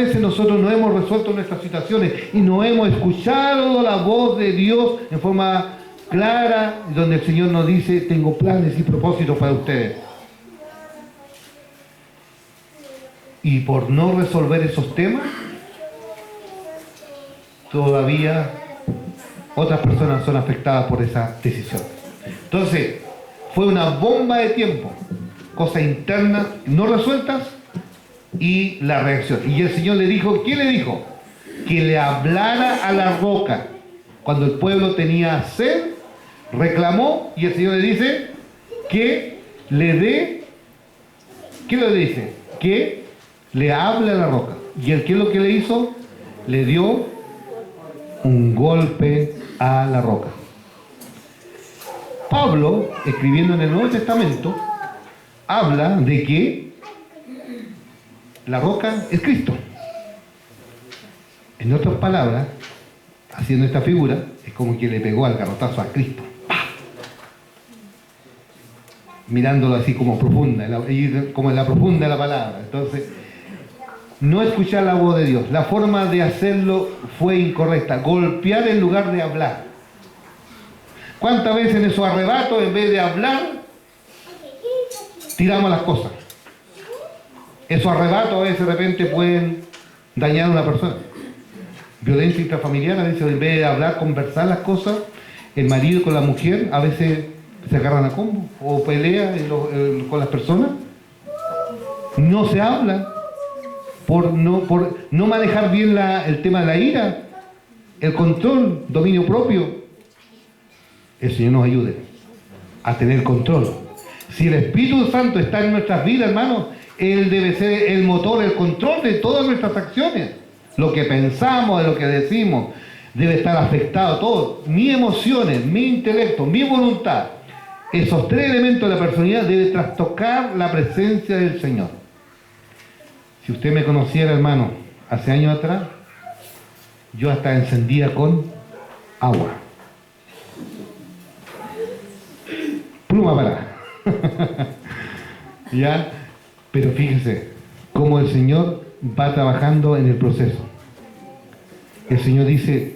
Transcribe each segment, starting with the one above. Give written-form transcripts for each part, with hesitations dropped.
veces nosotros no hemos resuelto nuestras situaciones y no hemos escuchado la voz de Dios en forma clara, donde el Señor nos dice, tengo planes y propósitos para ustedes? Y por no resolver esos temas, todavía otras personas son afectadas por esa decisión. Entonces, fue una bomba de tiempo, cosas internas no resueltas y la reacción. Y el Señor le dijo, ¿qué le dijo? Que le hablara a la roca. Cuando el pueblo tenía sed, reclamó, y el Señor le dice que le dé, ¿qué le dice? Que le hable a la roca. ¿Y él qué es lo que le hizo? Le dio un golpe a la roca. Pablo, escribiendo en el Nuevo Testamento, habla de que la roca es Cristo. En otras palabras, haciendo esta figura, es como que le pegó al garrotazo a Cristo. ¡Pah! Mirándolo así como profunda, como en la profunda de la palabra. Entonces, no escuchar la voz de Dios. La forma de hacerlo fue incorrecta. Golpear en lugar de hablar. ¿Cuántas veces en esos arrebatos, en vez de hablar, tiramos las cosas? Esos arrebatos a veces de repente pueden dañar a una persona. Violencia intrafamiliar, a veces en vez de hablar, conversar las cosas, el marido con la mujer, a veces se agarran a combo o pelea con las personas. No se habla por no manejar bien el tema de la ira, el control, dominio propio. El Señor nos ayude a tener control. Si el Espíritu Santo está en nuestras vidas, hermanos, Él debe ser el motor, el control de todas nuestras acciones. Lo que pensamos, de lo que decimos, debe estar afectado todo. Mis emociones, mi intelecto, mi voluntad. Esos tres elementos de la personalidad deben trastocar la presencia del Señor. Si usted me conociera, hermano, hace años atrás, yo hasta encendía con agua. Pluma para. ¿Ya? Pero fíjese cómo el Señor va trabajando en el proceso. El Señor dice,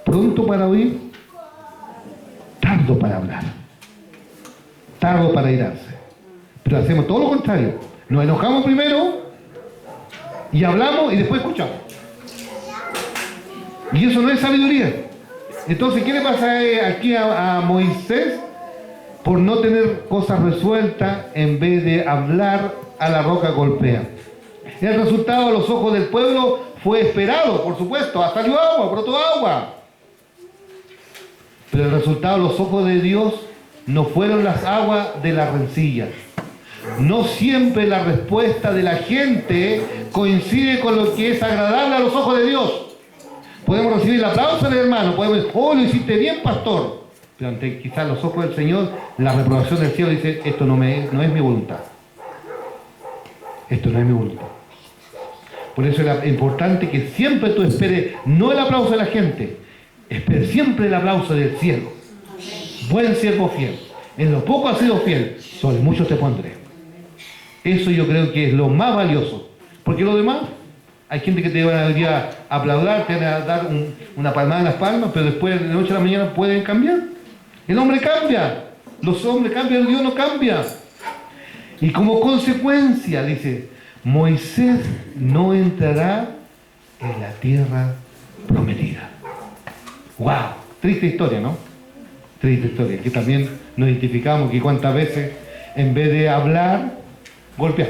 pronto para oír, tardo para hablar, tardo para irarse. Pero hacemos todo lo contrario. Nos enojamos primero y hablamos y después escuchamos. Y eso no es sabiduría. Entonces, ¿qué le pasa aquí a Moisés? Por no tener cosas resueltas, en vez de hablar, a la roca golpea. El resultado a los ojos del pueblo fue esperado, por supuesto. Salió agua, brotó agua. Pero el resultado a los ojos de Dios no fueron las aguas de las rencillas. No siempre la respuesta de la gente coincide con lo que es agradable a los ojos de Dios. Podemos recibir el aplauso del hermano, podemos decir, oh, lo hiciste bien, pastor. Pero ante quizás los ojos del Señor, la reprobación del cielo dice, esto no es mi voluntad. Esto no es mi voluntad. Por eso es importante que siempre tú esperes, no el aplauso de la gente, espere siempre el aplauso del cielo. Buen siervo fiel. En lo poco has sido fiel, sobre mucho te pondré. Eso yo creo que es lo más valioso. Porque lo demás, hay gente que te va a venir a aplaudir, te van a dar una palmada en las palmas, pero después de la noche a la mañana pueden cambiar. El hombre cambia, los hombres cambian, Dios no cambia. Y como consecuencia, dice, Moisés no entrará en la tierra prometida. ¡Wow! Triste historia, ¿no? Triste historia, que también nos identificamos que cuántas veces, en vez de hablar, golpear.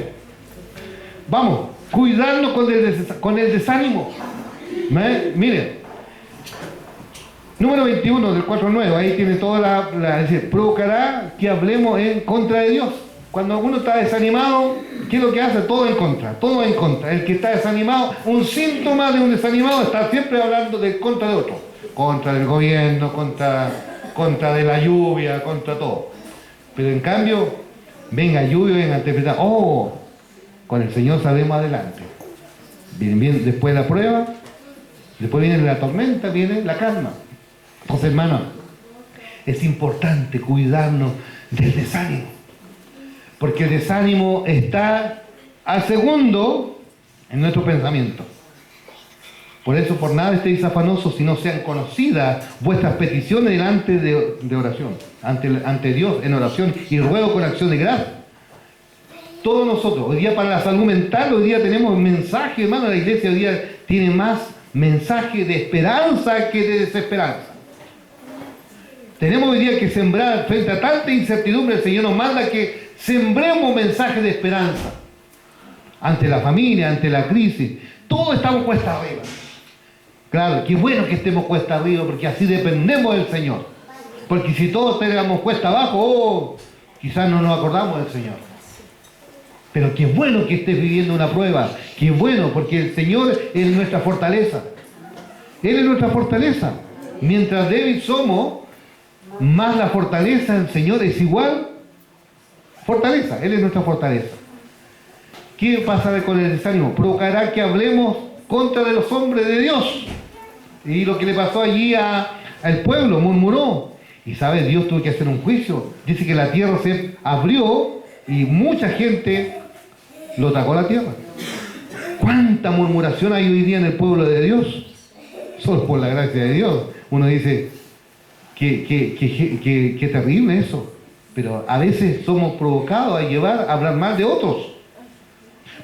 Vamos, cuidarnos con el desánimo. Miren, número 21 del 4.9, ahí tiene toda dice, provocará que hablemos en contra de Dios. Cuando uno está desanimado, ¿qué es lo que hace? Todo en contra, todo en contra. El que está desanimado, un síntoma de un desanimado, está siempre hablando de contra de otro. Contra del gobierno, contra de la lluvia, contra todo. Pero en cambio, venga lluvia, venga tempestad. Oh, con el Señor salimos adelante. Bien, después de la prueba, después viene la tormenta, viene la calma. Entonces, hermano, es importante cuidarnos del desánimo. Porque el desánimo está al segundo en nuestro pensamiento. Por eso, por nada estéis afanosos, si no sean conocidas vuestras peticiones delante de oración, ante Dios en oración y ruego con acción de gracia. Todos nosotros, hoy día para la salud mental, hoy día tenemos mensaje, hermano, la iglesia hoy día tiene más mensaje de esperanza que de desesperanza. Tenemos hoy día que sembrar, frente a tanta incertidumbre, el Señor nos manda que sembremos mensajes de esperanza. Ante la familia, ante la crisis, todos estamos cuesta arriba. Claro, qué bueno que estemos cuesta arriba, porque así dependemos del Señor. Porque si todos estuviéramos cuesta abajo, quizás no nos acordamos del Señor. Pero qué bueno que estés viviendo una prueba, qué bueno, porque el Señor es nuestra fortaleza. Él es nuestra fortaleza. Mientras débil somos, más la fortaleza del Señor es igual fortaleza. Él es nuestra fortaleza. ¿Qué pasa con el desánimo? Provocará que hablemos contra de los hombres de Dios. Y lo que le pasó allí al pueblo, murmuró. Y sabes, Dios tuvo que hacer un juicio. Dice que la tierra se abrió y mucha gente lo tacó a la tierra. ¿Cuánta murmuración hay hoy día en el pueblo de Dios? Solo por la gracia de Dios. Uno dice, qué terrible eso. Pero a veces somos provocados a hablar mal de otros.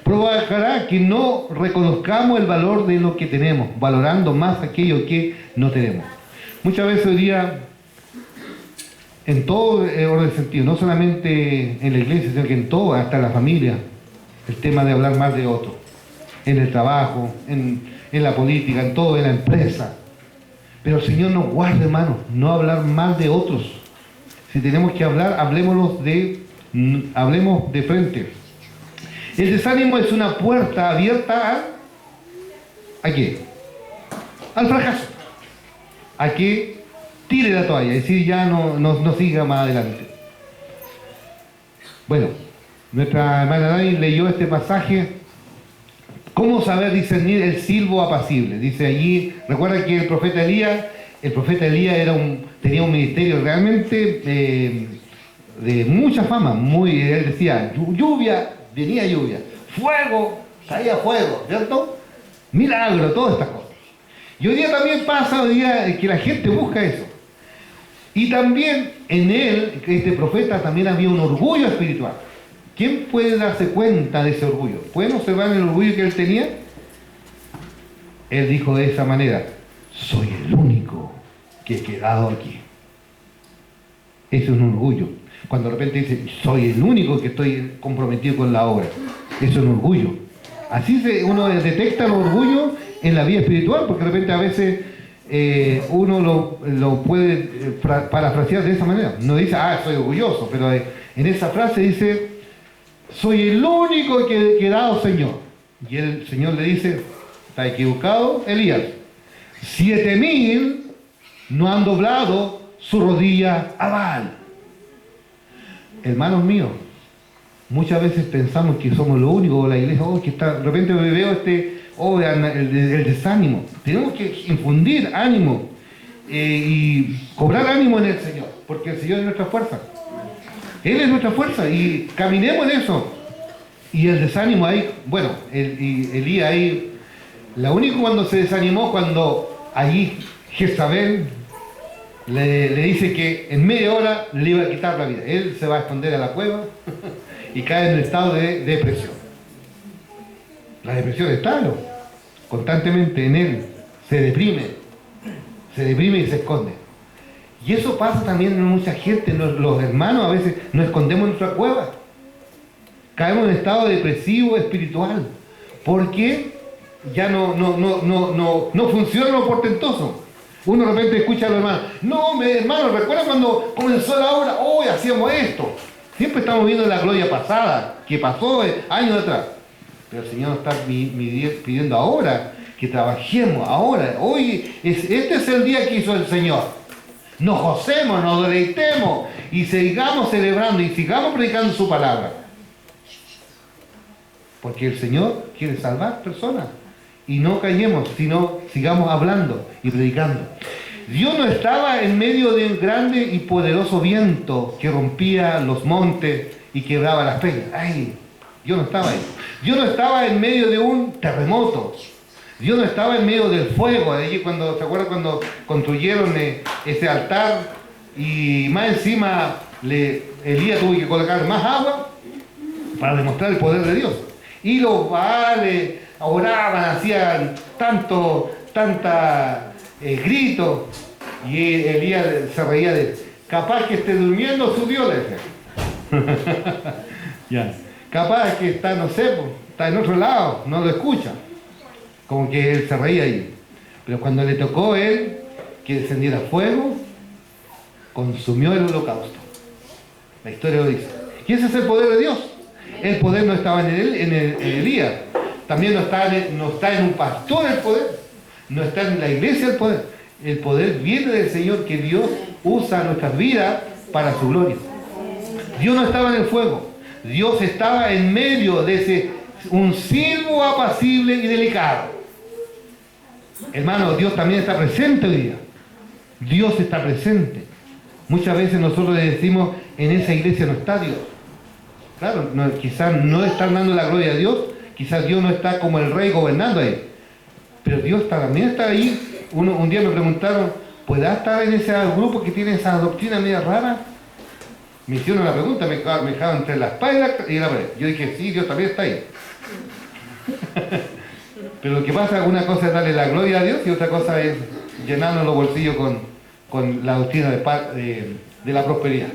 Provocará que no reconozcamos el valor de lo que tenemos, valorando más aquello que no tenemos. Muchas veces hoy día, en todo orden de sentido, no solamente en la iglesia, sino que en todo, hasta en la familia, el tema de hablar mal de otros, en el trabajo, en la política, en todo, en la empresa. Pero el Señor nos guarde, hermanos, no hablar mal de otros. Si tenemos que hablar, hablemos de frente. El desánimo es una puerta abierta ¿a qué? Al fracaso. A que tire la toalla, es decir, ya no siga más adelante. Bueno, nuestra hermana Dani leyó este pasaje. ¿Cómo saber discernir el silbo apacible? Dice allí, recuerda que el profeta Elías tenía un ministerio realmente de mucha fama. Él decía, lluvia, venía lluvia, fuego, caía fuego, ¿cierto? Milagro, todas estas cosas. Y hoy día también pasa que la gente busca eso. Y también en él, este profeta, también había un orgullo espiritual. ¿Quién puede darse cuenta de ese orgullo? ¿Pueden observar el orgullo que él tenía? Él dijo de esa manera, soy el único que he quedado aquí. Ese es un orgullo. Cuando de repente dice, soy el único que estoy comprometido con la obra. Eso es un orgullo. Así uno detecta el orgullo en la vida espiritual, porque de repente a veces uno lo puede parafrasear de esa manera. No dice, soy orgulloso, pero en esa frase dice, soy el único que he quedado, Señor. Y el Señor le dice, está equivocado, Elías. 7,000 no han doblado su rodilla a Baal. Hermanos míos, muchas veces pensamos que somos lo único, la iglesia, que está, de repente veo el desánimo. Tenemos que infundir ánimo y cobrar ánimo en el Señor, porque el Señor es nuestra fuerza. Él es nuestra fuerza y caminemos en eso. Y el desánimo ahí, bueno, Elías ahí, la única cuando se desanimó, cuando allí Jezabel le dice que en media hora le iba a quitar la vida. Él se va a esconder a la cueva y cae en el estado de depresión. La depresión está constantemente en él. Se deprime y se esconde. Y eso pasa también en mucha gente. Los hermanos a veces nos escondemos en nuestra cueva. Caemos en estado depresivo espiritual. Porque ya no funciona lo portentoso. Uno de repente escucha a los hermanos, no, hermano, ¿recuerda cuando comenzó la obra? Hoy hacíamos esto. Siempre estamos viendo la gloria pasada, que pasó años atrás. Pero el Señor nos está pidiendo ahora que trabajemos, ahora. Hoy, este es el día que hizo el Señor. Nos gocemos, nos deleitemos y sigamos celebrando y sigamos predicando su palabra. Porque el Señor quiere salvar personas. Y no callemos, sino sigamos hablando y predicando. Dios no estaba en medio de un grande y poderoso viento que rompía los montes y quebraba las peñas. Dios no estaba ahí. Dios no estaba en medio de un terremoto. Dios no estaba en medio del fuego. Allí cuando, ¿se acuerdan cuando construyeron ese altar y más encima Elías tuvo que colocar más agua para demostrar el poder de Dios? Y los Baales oraban, hacían tanta gritos, y Elías se reía de él. Capaz que esté durmiendo su Dios, le decía. Ya. Capaz que está, no sé, está en otro lado, no lo escucha. Como que él se reía ahí. Pero cuando le tocó a él que descendiera fuego, consumió el holocausto. La historia lo dice. Y ese es el poder de Dios. El poder no estaba en Elías. También no está en un pastor el poder. No está en la iglesia el poder. El poder viene del Señor, que Dios usa nuestras vidas para su gloria. Dios no estaba en el fuego. Dios estaba en medio de un siervo apacible y delicado. Hermano, Dios también está presente hoy día. Dios está presente. Muchas veces nosotros le decimos, en esa iglesia no está Dios. Claro, quizás no están dando la gloria a Dios, quizás Dios no está como el rey gobernando ahí. Pero Dios también está ahí. Un día me preguntaron, ¿podrá estar en ese grupo que tiene esa doctrina media rara? Me hicieron la pregunta, me dejaron entre la espalda y la pared. Yo dije, sí, Dios también está ahí. Pero lo que pasa, una cosa es darle la gloria a Dios y otra cosa es llenarnos los bolsillos con la doctrina de la prosperidad.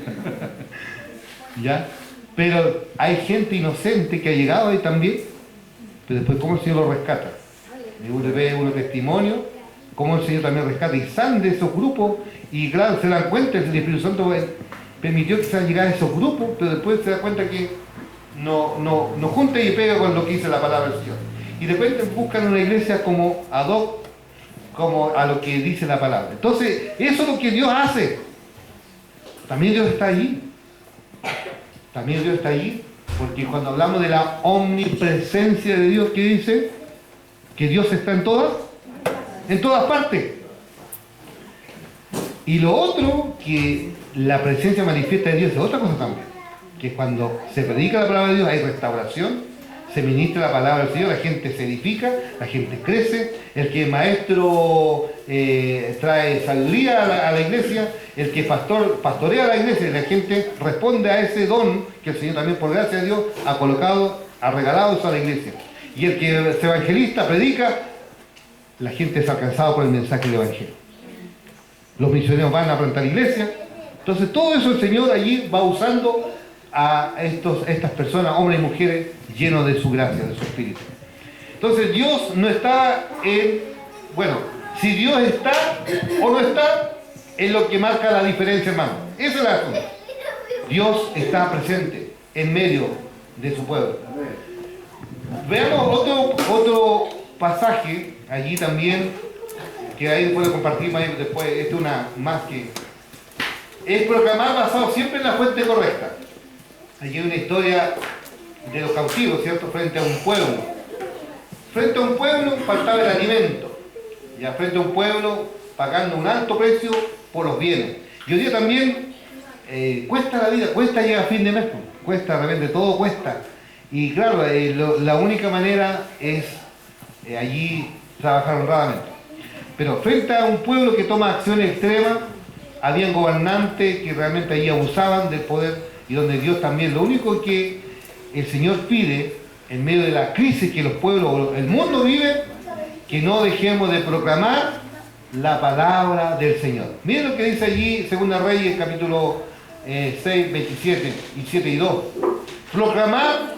¿Ya? Pero hay gente inocente que ha llegado ahí también, pero después cómo el Señor lo rescata. Uno ve unos testimonios, cómo el Señor también rescata y salen de esos grupos, y claro, se dan cuenta, el Espíritu Santo permitió que se llegara a esos grupos, pero después se da cuenta que no junta y pega con lo que dice la palabra del Señor. Y de repente buscan una iglesia como ad hoc, como a lo que dice la palabra. Entonces, eso es lo que Dios hace. También Dios está allí. También Dios está allí, porque cuando hablamos de la omnipresencia de Dios, ¿qué dice? Que Dios está en todas partes. Y lo otro, que la presencia manifiesta de Dios es otra cosa también, que cuando se predica la palabra de Dios hay restauración, se ministra la palabra del Señor, la gente se edifica, la gente crece, el que maestro trae sabiduría a la iglesia, el que pastorea a la iglesia, y la gente responde a ese don que el Señor también, por gracia de Dios, ha regalado eso a la iglesia. Y el que es evangelista, predica, la gente es alcanzada por el mensaje del evangelio. Los misioneros van a plantar iglesia. Entonces todo eso el Señor allí va usando a estas personas, hombres y mujeres, llenos de su gracia, de su espíritu. Entonces Dios no está si Dios está o no está, es lo que marca la diferencia, hermano. Esa es la razón. Dios está presente en medio de su pueblo. Veamos otro pasaje allí también, que ahí puedo compartir más después. Esta es una más que es proclamar basado siempre en la fuente correcta. Allí hay una historia de los cautivos, ¿cierto? Frente a un pueblo. Frente a un pueblo faltaba el alimento. Ya frente a un pueblo pagando un alto precio por los bienes. Y hoy día también cuesta la vida, cuesta llegar a fin de mes, cuesta de repente, todo cuesta. Y claro, la única manera es allí trabajar honradamente. Pero frente a un pueblo que toma acciones extremas, habían gobernantes que realmente allí abusaban del poder, y donde Dios también, lo único que el Señor pide en medio de la crisis que los pueblos, el mundo vive, que no dejemos de proclamar la palabra del Señor. Miren lo que dice allí 2 Reyes capítulo 6, 27 y 7 y 2. Proclamar,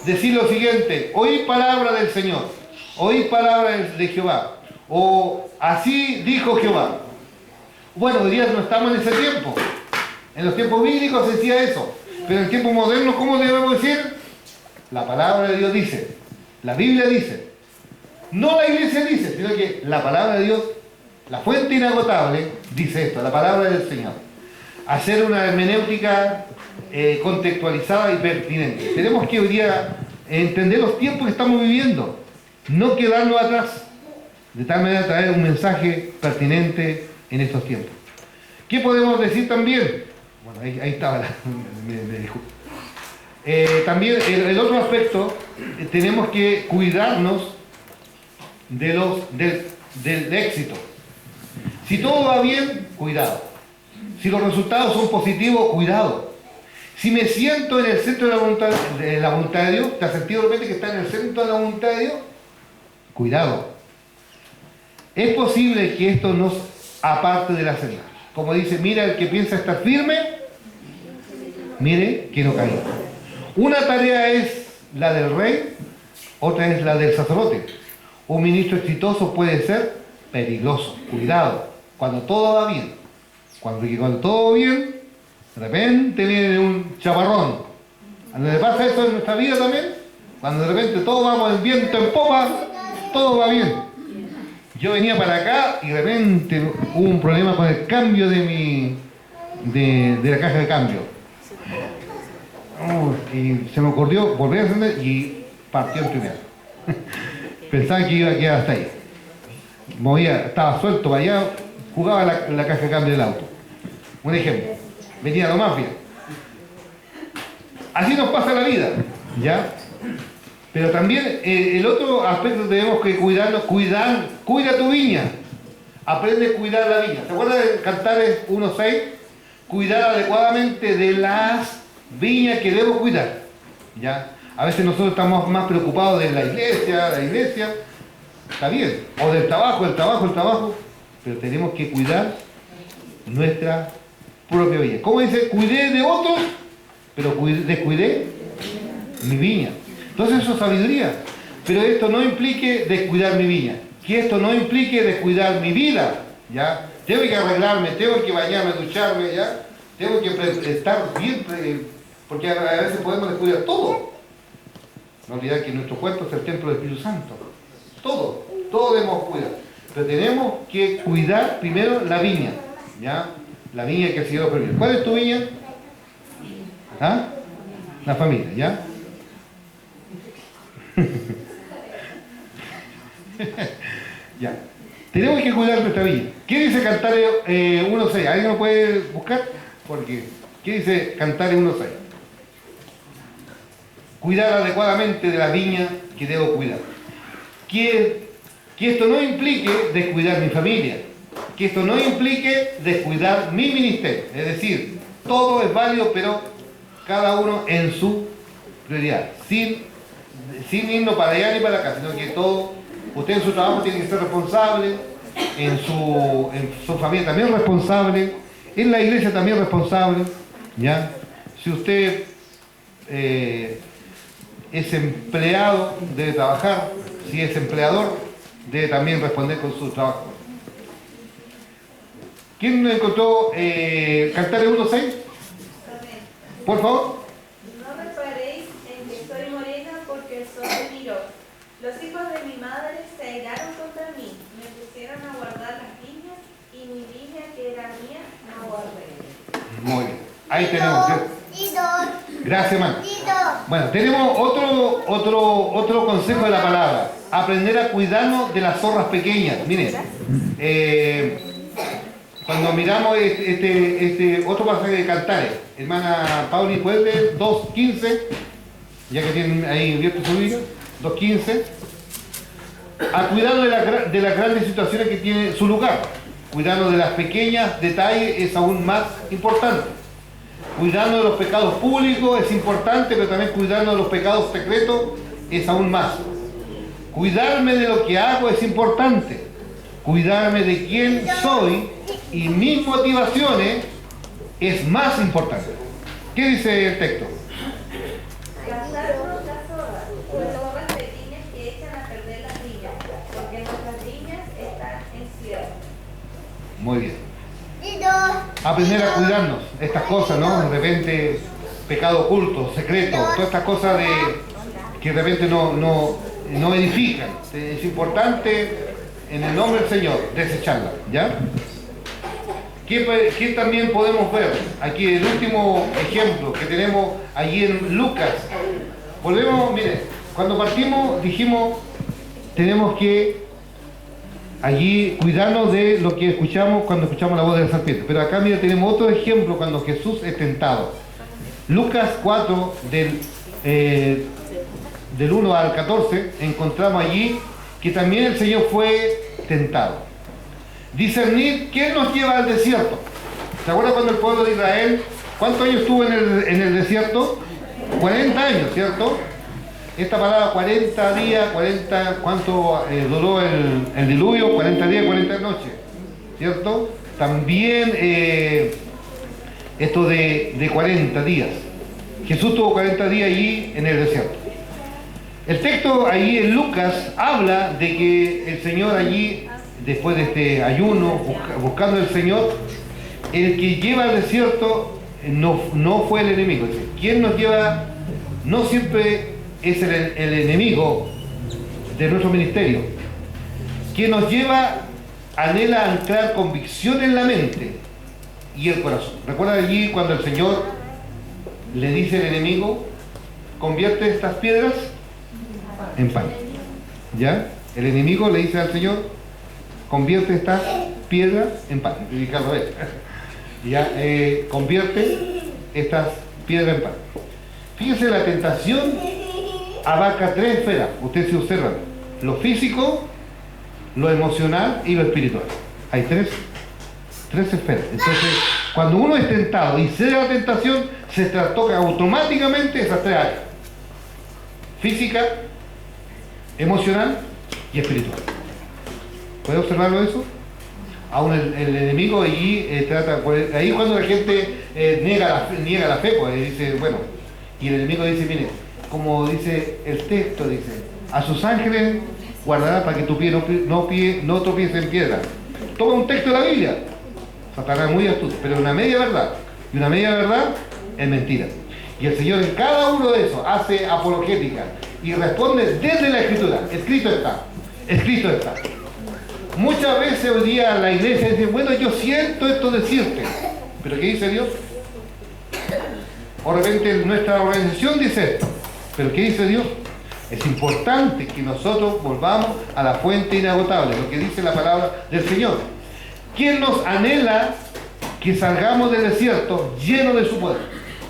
decir lo siguiente: oí palabra del Señor, oí palabra de Jehová, o así dijo Jehová. Bueno, hoy día no estamos en ese tiempo. En los tiempos bíblicos se decía eso, pero en el tiempo moderno, ¿cómo debemos decir? La palabra de Dios dice, la Biblia dice, no la iglesia dice, sino que la palabra de Dios, la fuente inagotable, dice esto, la palabra del Señor. Hacer una hermenéutica contextualizada y pertinente. Tenemos que hoy día entender los tiempos que estamos viviendo, no quedarnos atrás, de tal manera traer un mensaje pertinente en estos tiempos. ¿Qué podemos decir también? Bueno, ahí estaba me disculpo. También el otro aspecto, tenemos que cuidarnos del éxito. Si todo va bien, cuidado. Si los resultados son positivos, cuidado. Si me siento en el centro de la voluntad de Dios, ¿te has sentido de repente que está en el centro de la voluntad de Dios? Cuidado. Es posible que esto nos aparte de la senda. Como dice, mira el que piensa estar firme, mire que no caiga. Una tarea es la del rey, otra es la del sacerdote. Un ministro exitoso puede ser peligroso. Cuidado, cuando todo va bien. Cuando todo va bien, de repente viene un chaparrón. Cuando le pasa eso en nuestra vida también, cuando de repente todos vamos en viento en popa, todo va bien. Yo venía para acá y de repente hubo un problema con el cambio de la caja de cambio. Y se me ocurrió volver a encender y partió en primera. Pensaba que iba a quedar hasta ahí. Estaba suelto para allá, jugaba la caja de cambio del auto. Un ejemplo. Venía lo más bien. Así nos pasa la vida, ¿ya? Pero también el otro aspecto tenemos que cuidarnos, cuida tu viña. Aprende a cuidar la viña. ¿Se acuerdan de Cantares 1:6? Cuidar adecuadamente de las viñas que debo cuidar. ¿Ya? A veces nosotros estamos más preocupados de la iglesia, está bien. O del trabajo, pero tenemos que cuidar nuestra propia viña. ¿Cómo dice? Cuidé de otros, pero descuidé mi viña. Entonces eso es sabiduría. Pero esto no implique descuidar mi viña. Que esto no implique descuidar mi vida. ¿Ya? Tengo que arreglarme, tengo que bañarme, ducharme, ¿ya? Tengo que estar bien, porque a veces podemos descuidar todo. No olvidar que nuestro cuerpo es el templo del Espíritu Santo. Todo debemos cuidar. Pero tenemos que cuidar primero la viña. ¿Ya? La viña que el Señor permite. ¿Cuál es tu viña? ¿Ah? La familia, ¿ya? Ya. Tenemos que cuidar nuestra viña. ¿Qué dice Cantares 1:6? ¿Alguien lo puede buscar? Porque, ¿qué dice Cantares 1:6? Cuidar adecuadamente de la viña que debo cuidar. Que esto no implique descuidar mi familia. Que esto no implique descuidar mi ministerio. Es decir, todo es válido, pero cada uno en su prioridad. Sin irnos para allá ni para acá, sino que usted en su trabajo tiene que ser responsable, en su familia también responsable, en la iglesia también responsable, ¿ya? Si usted es empleado, debe trabajar. Si es empleador, debe también responder con su trabajo. ¿Quién encontró Cantares 1:6? Por favor. No reparéis en que soy morena porque el sol me miró. Los hijos de mi madre se airaron contra mí, me pusieron a guardar las viñas y mi viña que era mía no guardé. Muy bien. Ahí tenemos. Gracias, hermano. Bueno, tenemos otro consejo de la palabra. Aprender a cuidarnos de las zorras pequeñas. Miren, cuando miramos este otro pasaje de Cantares, hermana Pauli, ¿puedes leer 2:15? Ya que tienen ahí abierto su Biblia, 2:15. A cuidado de las grandes situaciones que tiene su lugar. Cuidando de las pequeñas detalles es aún más importante. Cuidando de los pecados públicos es importante, pero también cuidando de los pecados secretos es aún más. Cuidarme de lo que hago es importante. Cuidarme de quién soy y mis motivaciones es más importante. ¿Qué dice el texto? Cazarnos las zorras pequeñas que echan a perder las viñas, porque nuestras viñas están en cierre. Muy bien. Aprender a cuidarnos, estas cosas, ¿no? De repente, pecado oculto, secreto, todas estas cosas que de repente no edifican. Es importante, en el nombre del Señor, desecharlas, ¿ya? ¿Qué también podemos ver? Aquí el último ejemplo que tenemos allí en Lucas. Volvemos, mire, cuando partimos dijimos, tenemos que allí cuidarnos de lo que escuchamos cuando escuchamos la voz de la serpiente. Pero acá, mira, tenemos otro ejemplo cuando Jesús es tentado. Lucas 4, del 1 al 14, encontramos allí que también el Señor fue tentado. Discernid quién nos lleva al desierto. ¿Se acuerdan cuando el pueblo de Israel, cuántos años estuvo en el desierto? 40 años, ¿cierto? Esta palabra 40 días, 40, ¿cuánto duró el diluvio? 40 días, 40 noches, ¿cierto? También esto de 40 días. Jesús tuvo 40 días allí en el desierto. El texto ahí en Lucas habla de que el Señor allí, después de este ayuno, buscando al Señor, el que lleva al desierto no fue el enemigo. Quien nos lleva no siempre es el enemigo de nuestro ministerio. Quien nos lleva anhela anclar convicción en la mente y el corazón. ¿Recuerdan allí cuando el Señor le dice al enemigo, convierte estas piedras en pan? ¿Ya? El enemigo le dice al Señor, convierte estas piedras en pan. Ya, convierte estas piedras en pan. Fíjense, la tentación abarca tres esferas. Ustedes se observan: lo físico, lo emocional y lo espiritual. Hay tres esferas. Entonces, cuando uno es tentado y cede a la tentación, se trastoca automáticamente esas tres áreas: física, emocional y espiritual. ¿Puede observarlo eso? Aún el enemigo allí trata, ahí cuando la gente niega la fe, pues dice, bueno, y el enemigo dice, mire, como dice el texto, dice, a sus ángeles guardará para que tu pie no tropiece en piedra. Toma un texto de la Biblia. Satanás es muy astuto, pero una media verdad. Y una media verdad es mentira. Y el Señor en cada uno de esos hace apologética y responde desde la Escritura. Escrito está. Escrito está. Muchas veces hoy día la iglesia dice, bueno, yo siento esto decirte. ¿Pero qué dice Dios? O de repente nuestra organización dice esto. ¿Pero qué dice Dios? Es importante que nosotros volvamos a la fuente inagotable, lo que dice la palabra del Señor. ¿Quién nos anhela que salgamos del desierto lleno de su poder?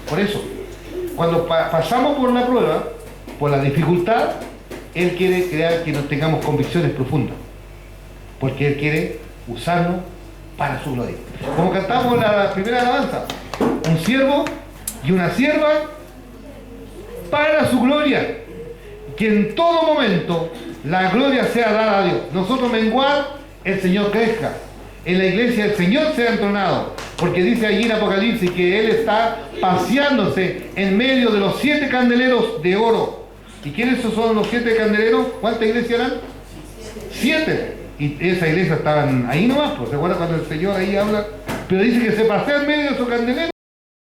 Por eso, cuando pasamos por la prueba, por la dificultad, Él quiere crear que nos tengamos convicciones profundas. Porque Él quiere usarnos para su gloria. Como cantamos la primera alabanza, un siervo y una sierva para su gloria. Que en todo momento la gloria sea dada a Dios. Nosotros menguar, el Señor crezca. En la iglesia el Señor sea entronado. Porque dice allí en Apocalipsis que Él está paseándose en medio de los 7 candeleros de oro. ¿Y quiénes son los 7 candeleros? ¿Cuántas iglesias eran? 7. Y esa iglesia estaban ahí nomás, pues se acuerda cuando el Señor ahí habla, pero dice que se pasea en medio de esos candeleros